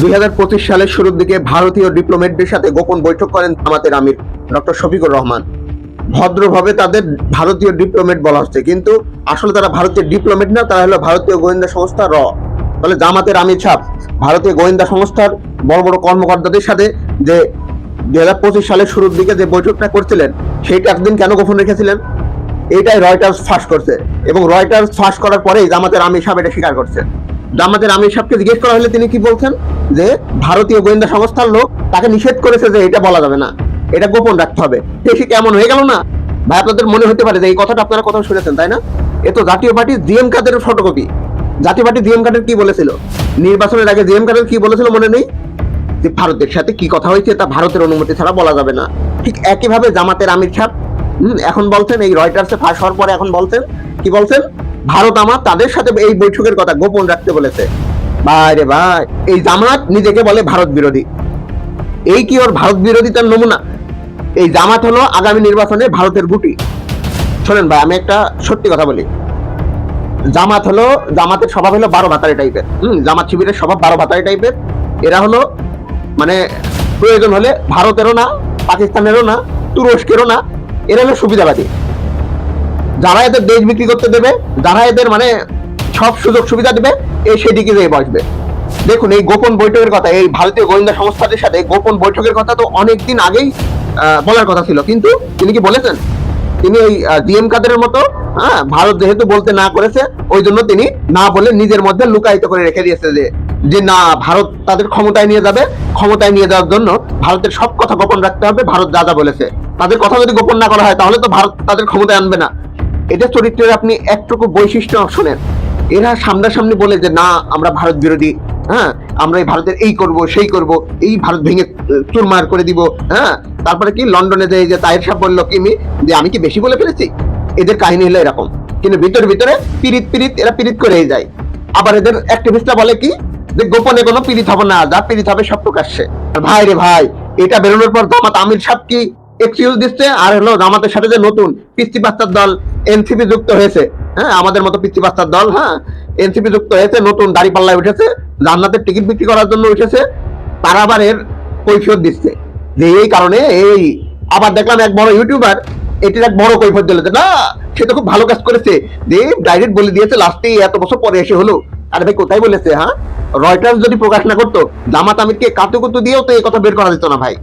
2025 সালের শুরুর দিকে ভারতীয় ডিপ্লোম্যাটদের সাথে গোপন বৈঠক করেন জামাতের আমির ডক্টর শফিকুর রহমান। ভদ্রভাবে তাদের ভারতীয় ডিপ্লোম্যাট বলা হচ্ছে, কিন্তু আসলে তারা ভারতীয় ডিপ্লোম্যাট না, তারা হলো ভারতীয় গোয়েন্দা সংস্থা র। তাহলে জামাতের আমির সাহেব ভারতীয় গোয়েন্দা সংস্থার বড় বড় কর্মকর্তাদের সাথে যে 2025 সালের শুরুর দিকে যে বৈঠকটা করছিলেন, সেইটা একদিন কেন গোপন রেখেছিলেন? এইটাই রয়টার্স ফাঁস করছে, এবং রয়টার্স ফাঁস করার পরেই জামাতের আমির সাহেব এটা স্বীকার করছে। জামাতের আমির সাহেবকে জিজ্ঞেস করা হলে তিনি কি বলছেন? যে ভারতীয় গোয়েন্দা সংস্থার লোক তাকে নিষেধ করেছে যে এটা বলা যাবে না, এটা গোপন রাখতে হবে। সে কেমন হয়ে গেল না ভাই? আপনাদের মনে হতে পারে যে এই কথাটা আপনারা কোথাও শুনেছেন, তাই না? এ তো জাতীয় পার্টি জিএম কাদের ফটোকপি। জাতীয় পার্টি জিএম কাদের কি বলেছিল নির্বাচনের আগে? জিএম কাদের কি বলেছিল মনে নেই? যে ভারতের সাথে কি কথা হয়েছে তা ভারতের অনুমতি ছাড়া বলা যাবে না। ঠিক একইভাবে জামাতের আমির সাহেব এখন বলছেন, এই রয়টার্সে ফাঁস হওয়ার পরে এখন বলছেন, কি বলছেন? ভারত আমার তাদের সাথে এই বৈঠকের কথা গোপন রাখতে বলেছে। ভাই রে ভাই, এই জামাত নিজেকে বলে ভারত বিরোধী। এই কি ওর ভারত বিরোধিতার নমুনা? এই জামাত হলো আগামী নির্বাচনে ভারতের গুটি। শোনেন ভাই, আমি একটা সত্যি কথা বলি। জামাতের স্বভাব হলো 12 ভাতারি টাইপের। জামাত শিবিরের স্বভাব 12 ভাতারি টাইপের। এরা হলো মানে প্রয়োজন হলে ভারতেরও না, পাকিস্তানেরও না, তুরস্কেরও না, এরা হলো সুবিধাবাদী। যারা এদের দেশ বিক্রি করতে দেবে, যারা এদের মানে সব সুযোগ সুবিধা দেবে, এই সেদিকে যেয়ে বসবে। দেখুন, এই গোপন বৈঠকের কথা, এই ভারতীয় গোয়েন্দা সংস্থাদের সাথে গোপন বৈঠকের কথা তো অনেকদিন আগেই বলার কথা ছিল, কিন্তু তিনি কি বলেছেন? তিনি ওই জিএম কাদেরের মতো, ভারত যেহেতু বলতে না করেছে, ওই জন্য তিনি না বলে নিজের মধ্যে লুকায়িত করে রেখে দিয়েছে যে না, ভারত তাদের ক্ষমতায় নিয়ে যাবে, ক্ষমতায় নিয়ে যাওয়ার জন্য ভারতের সব কথা গোপন রাখতে হবে। ভারত যা যা বলেছে, তাদের কথা যদি গোপন না করা হয়, তাহলে তো ভারত তাদের ক্ষমতায় আনবে না। এটা চরিত্রের আপনি একটুকু বৈশিষ্ট্য শোনেন। এরা সামনাসামনি বলে যে না, আমরা ভারত বিরোধী, আমরা এই ভারতের এই করব সেই করব, এই ভারত ভেঙে চুরমার করে দিব। তারপরে কি লন্ডনে যে তাহের সাহেব বললো যে আমি কি বেশি বলে ফেলেছি? এদের কাহিনী হলো এরকম, কিন্তু ভিতরে ভিতরে পিরিত এরা পিরিত করে যায়। আবার এদের অ্যাক্টিভিস্টরা বলে কি যে গোপনে কোনো পিরিত হবে না, যা পিরিত হবে সব প্রকাশ্যে। ভাই রে ভাই, এটা বেরোনোর পর জামাত আমির সাহেব কি এক্সকিউজ দিচ্ছে? আর হলো জামাতের সাথে যে নতুন পিস্তি পাস্তার দল এনসিপি যুক্ত হয়েছে, আমাদের মতো পিস্তি পাস্তার দল, এনসিপি যুক্ত হয়েছে, নতুন দাড়ি পাল্লায় উঠেছে, জান্নাতের টিকিট বিক্রি করার জন্য উঠেছে, তারা আবার এর কৈফিয়ত দিচ্ছে যে এই কারণে এই। আবার দেখলাম এক বড় ইউটিউবার এটির এক বড় কৈফিয়ত দিল যে না, সে তো খুব ভালো কাজ করেছে, যে ডাইরেক্ট বলে দিয়েছে লাস্টে এত বছর পরে এসে হলো। আরে ভাই, কোথায় বলেছে? রয়টার্স যদি প্রকাশ না করতো, জামাত আমিরকে কাতুকুতু দিয়েও তো এই কথা বের করা যেত না ভাই।